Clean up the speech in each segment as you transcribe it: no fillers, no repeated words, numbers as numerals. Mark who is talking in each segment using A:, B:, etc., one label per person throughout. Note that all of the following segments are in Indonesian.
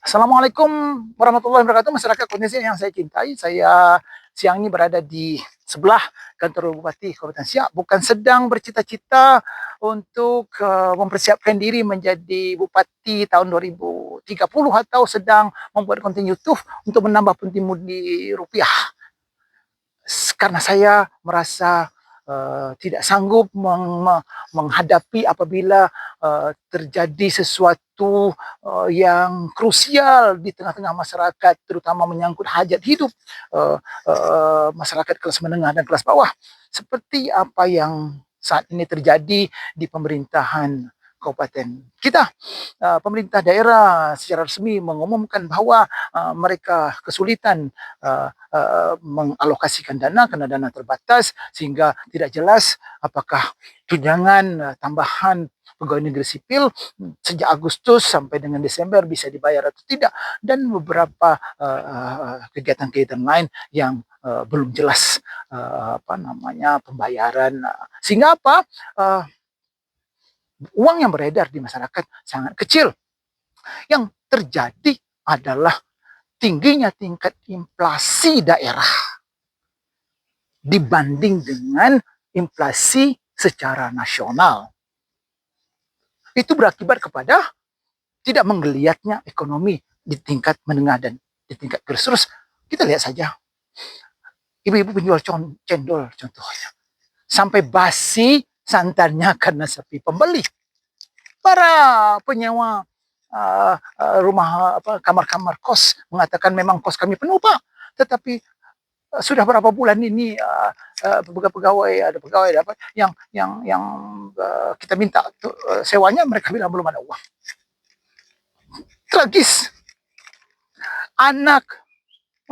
A: Assalamualaikum warahmatullahi wabarakatuh, masyarakat Indonesia yang saya cintai. Saya siang ini berada di sebelah kantor Bupati Kabupaten Siak, bukan sedang bercita-cita untuk mempersiapkan diri menjadi Bupati tahun 2030 atau sedang membuat konten YouTube untuk menambah pundi-pundi rupiah. Karena saya merasa tidak sanggup menghadapi apabila terjadi sesuatu yang krusial di tengah-tengah masyarakat, terutama menyangkut hajat hidup masyarakat kelas menengah dan kelas bawah, seperti apa yang saat ini terjadi di pemerintahan kabupaten kita. Pemerintah daerah secara resmi mengumumkan bahwa mereka kesulitan mengalokasikan dana karena dana terbatas, sehingga tidak jelas apakah tunjangan tambahan pegawai negeri sipil sejak Agustus sampai dengan Desember bisa dibayar atau tidak, dan beberapa kegiatan-kegiatan lain yang belum jelas pembayaran, sehingga uang yang beredar di masyarakat sangat kecil. Yang terjadi adalah tingginya tingkat inflasi daerah dibanding dengan inflasi secara nasional. Itu berakibat kepada tidak menggeliatnya ekonomi di tingkat menengah dan di tingkat terus. Kita lihat saja, ibu-ibu penjual cendol contohnya, sampai basi santannya karena sepi pembeli. Para penyewa rumah kamar-kamar kos mengatakan memang kos kami penuh, Pak, tetapi sudah berapa bulan ini pegawai apa yang kita minta sewanya, mereka bilang belum ada uang. Tragis. Anak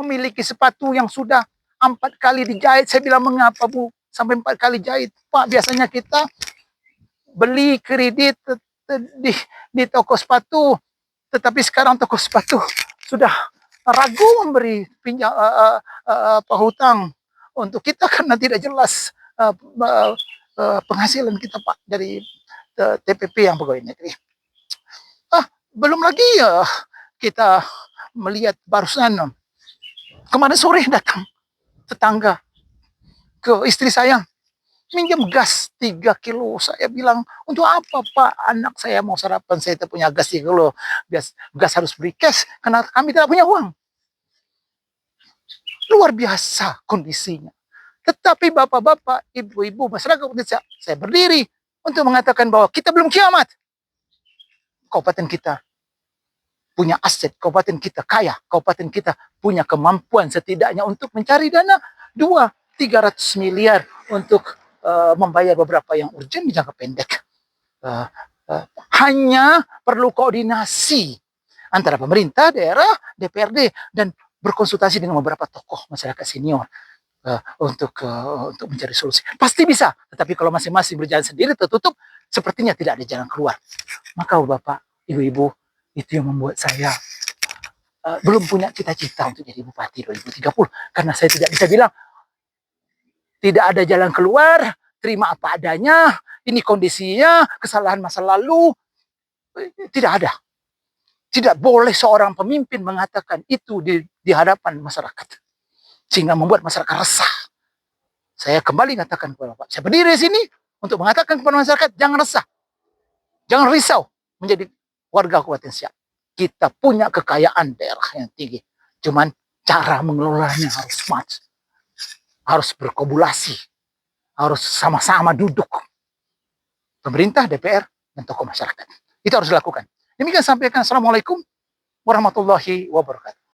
A: memiliki sepatu yang sudah 4 kali dijahit. Saya bilang, mengapa Bu sampai 4 kali jahit? Pak, biasanya kita beli kredit di toko sepatu, tetapi sekarang toko sepatu sudah ragu memberi pinjam hutang untuk kita karena tidak jelas penghasilan kita, Pak, dari TPP yang pegawai negeri. Belum lagi kita melihat barusan kemarin sore datang tetangga ke istri saya minjam gas 3 kilo. Saya bilang, untuk apa, Pak? Anak saya mau sarapan, saya tidak punya gas 3 kilo. Gas harus beli cash karena kami tidak punya uang. Luar biasa kondisinya. Tetapi bapak-bapak, ibu-ibu, masyarakat Indonesia, saya berdiri untuk mengatakan bahwa kita belum kiamat. Kabupaten kita punya aset, kabupaten kita kaya, kabupaten kita punya kemampuan setidaknya untuk mencari dana 200-300 miliar untuk membayar beberapa yang urgent di jangka pendek. Hanya perlu koordinasi antara pemerintah, daerah, DPRD, dan berkonsultasi dengan beberapa tokoh masyarakat senior untuk mencari solusi. Pasti bisa, tetapi kalau masing-masing berjalan sendiri tertutup, sepertinya tidak ada jalan keluar. Maka Bapak, Ibu-ibu, itu yang membuat saya belum punya cita-cita untuk jadi Bupati 2030. Karena saya tidak bisa bilang, tidak ada jalan keluar, terima apa adanya, ini kondisinya, kesalahan masa lalu, tidak ada. Tidak boleh seorang pemimpin mengatakan itu di hadapan masyarakat, sehingga membuat masyarakat resah. Saya kembali katakan kepada Bapak, saya berdiri di sini untuk mengatakan kepada masyarakat, jangan resah, jangan risau menjadi warga Kabupaten Siak. Kita punya kekayaan daerah yang tinggi, cuman cara mengelolanya harus smart, harus berkolaborasi, harus sama-sama duduk, pemerintah, DPR, dan tokoh masyarakat. Itu harus dilakukan. Demikian sampaikan. Assalamualaikum warahmatullahi wabarakatuh.